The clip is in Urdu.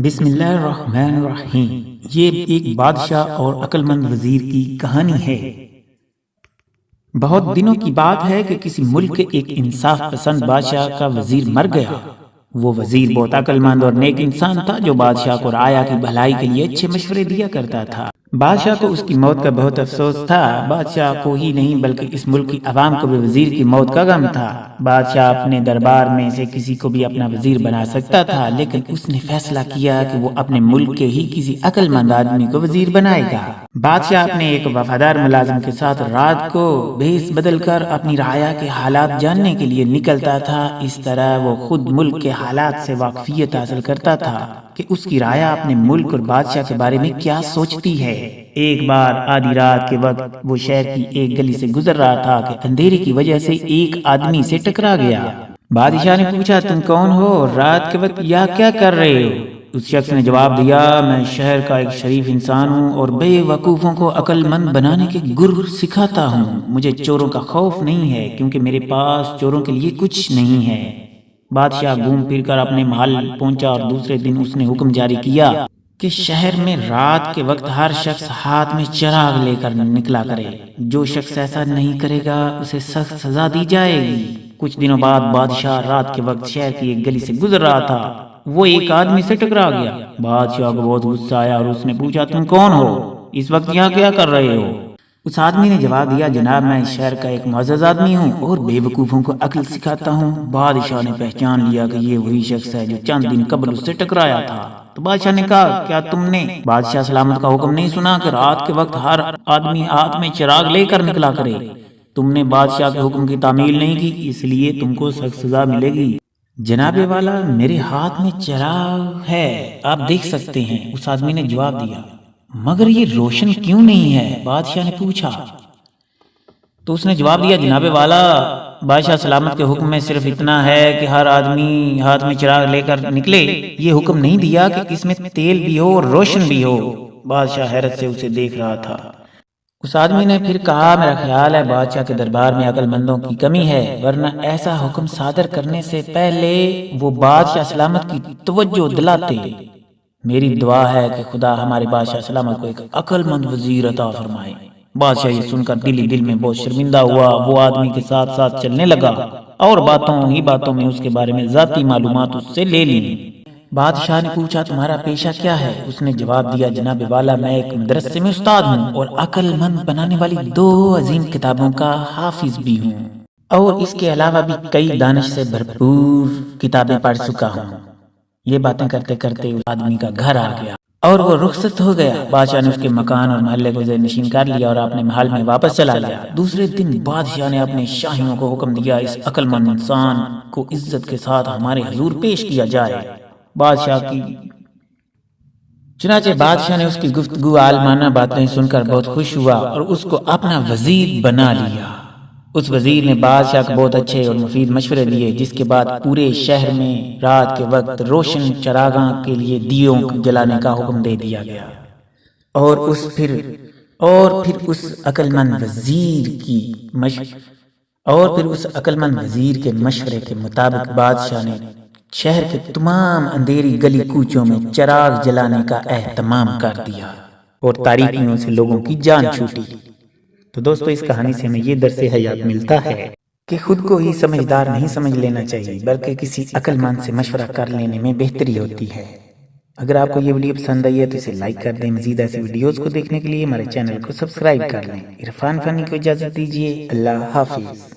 بسم اللہ الرحمن الرحیم۔ یہ ایک بادشاہ اور عقلمند وزیر کی کہانی ہے۔ بہت دنوں کی بات ہے کہ کسی ملک کے ایک انصاف پسند بادشاہ کا وزیر مر گیا۔ وہ وزیر بہت عقلمند اور نیک انسان تھا جو بادشاہ کو رعایا کی بھلائی کے لیے اچھے مشورے دیا کرتا تھا۔ بادشاہ کو اس کی موت کا بہت افسوس تھا۔ بادشاہ کو ہی نہیں بلکہ اس ملک کی عوام کو بھی وزیر کی موت کا غم تھا۔ بادشاہ اپنے دربار میں سے کسی کو بھی اپنا وزیر بنا سکتا تھا، لیکن اس نے فیصلہ کیا کہ وہ اپنے ملک کے ہی کسی عقل مند آدمی کو وزیر بنائے گا۔ بادشاہ اپنے ایک وفادار ملازم کے ساتھ رات کو بھیس بدل کر اپنی رعایا کے حالات جاننے کے لیے نکلتا تھا۔ اس طرح وہ خود ملک کے حالات سے واقفیت حاصل کرتا تھا کہ اس کی رعایا اپنے ملک اور بادشاہ کے بارے میں کیا سوچتی ہے۔ ایک بار آدھی رات کے وقت وہ شہر کی ایک گلی سے گزر رہا تھا کہ اندھیرے کی وجہ سے ایک آدمی سے ٹکرا گیا۔ بادشاہ نے پوچھا، تم کون ہو اور رات کے وقت یہاں کیا کر رہے ہو؟ اس شخص نے جواب دیا، میں شہر کا ایک شریف انسان ہوں اور بے وقوفوں کو عقل مند بنانے کے گر سکھاتا ہوں۔ مجھے چوروں کا خوف نہیں ہے کیونکہ میرے پاس چوروں کے لیے کچھ نہیں ہے۔ بادشاہ گھوم پھر کر اپنے محل پہنچا اور دوسرے دن اس نے حکم جاری کیا کہ شہر میں رات کے وقت ہر شخص ہاتھ میں چراغ لے کر نکلا کرے۔ جو شخص ایسا نہیں کرے گا اسے سخت سزا دی جائے گی۔ کچھ دنوں بعد بادشاہ رات کے وقت شہر کی ایک گلی سے گزر رہا تھا۔ وہ ایک آدمی سے ٹکرا گیا۔ بادشاہ کو بہت غصہ آیا اور اس نے پوچھا، تم کون ہو؟ اس وقت یہاں کیا کر رہے ہو؟ اس آدمی نے جواب دیا، جناب میں اس شہر کا ایک معزز آدمی ہوں اور بے وقوفوں کو عقل سکھاتا ہوں۔ بادشاہ نے پہچان لیا کہ یہ وہی شخص ہے جو چند دن قبل اس سے ٹکرایا تھا۔ تو بادشاہ نے کہا، کیا تم نے بادشاہ سلامت کا حکم نہیں سنا کہ رات کے وقت ہر آدمی ہاتھ میں چراغ لے کر نکلا کرے؟ تم نے بادشاہ کے حکم کی تعمیل نہیں کی، اس لیے تم کو سخت سزا ملے گی۔ جناب والا، میرے ہاتھ میں چراغ ہے، آپ دیکھ سکتے ہیں، اس آدمی نے جواب دیا۔ مگر یہ روشن کیوں نہیں ہے؟ بادشاہ نے پوچھا۔ تو اس نے جواب دیا، جناب والا، بادشاہ سلامت کے حکم میں صرف اتنا ہے کہ ہر آدمی ہاتھ میں چراغ لے کر نکلے۔ یہ حکم نہیں دیا کہ اس میں تیل بھی ہو اور روشن بھی ہو۔ بادشاہ حیرت سے اسے دیکھ رہا تھا۔ اس آدمی نے پھر کہا، میرا خیال ہے بادشاہ کے دربار میں عقل مندوں کی کمی ہے، ورنہ ایسا حکم صادر کرنے سے پہلے وہ بادشاہ سلامت کی توجہ دلاتے۔ میری دعا ہے کہ خدا ہمارے بادشاہ سلامت کو ایک عقل مند وزیر عطا فرمائے۔ بادشاہ یہ سن کر دل ہی دل میں بہت شرمندہ ہوا۔ وہ آدمی کے ساتھ ساتھ چلنے لگا اور باتوں میں اس کے بارے میں ذاتی معلومات اس سے لے لی۔ بادشاہ نے پوچھا، تمہارا پیشہ کیا ہے؟ اس نے جواب دیا، جناب والا، میں ایک مدرسے میں استاد ہوں اور عقل مند بنانے والی 2 عظیم کتابوں کا حافظ بھی ہوں، اور اس کے علاوہ بھی کئی دانش سے بھرپور کتابیں پڑھ چکا ہوں۔ یہ باتیں کرتے کرتے اس آدمی کا گھر آ گیا اور وہ رخصت ہو گیا۔ بادشاہ نے اس کے مکان اور محلے کو زیر نشین کر لیا اور اپنے محل میں واپس چلا گیا۔ دوسرے دن بادشاہ نے اپنے شاہیوں کو حکم دیا، اس عقل مند انسان کو عزت کے ساتھ ہمارے حضور پیش کیا جائے۔ چنانچہ بادشاہ نے اس کی گفتگو عالمانہ باتیں سن کر بہت خوش ہوا اور اس کو اپنا وزیر بنا لیا۔ اس وزیر نے بادشاہ کو بہت اچھے اور مفید مشورے دیے، جس کے بعد پورے شہر میں رات کے وقت روشن چراغاں کے لیے دیوں جلانے کا حکم دے دیا گیا۔ اور پھر اس عقل مند وزیر کے مشورے کے مطابق بادشاہ نے شہر کے تمام اندھیری گلی کوچوں میں چراغ جلانے کا اہتمام کر دیا اور تاریکیوں سے لوگوں کی جان چھوٹی۔ تو دوستو، اس کہانی سے ہمیں یہ درس حیات ملتا ہے کہ خود کو ہی سمجھدار نہیں سمجھ لینا چاہیے، بلکہ کسی عقل مند سے مشورہ کر لینے میں بہتری ہوتی ہے۔ اگر آپ کو یہ ویڈیو پسند آئی ہے تو اسے لائک کر دیں۔ مزید ایسے ویڈیوز کو دیکھنے کے لیے ہمارے چینل کو سبسکرائب کر لیں۔ عرفان فانی کو اجازت دیجیے، اللہ حافظ۔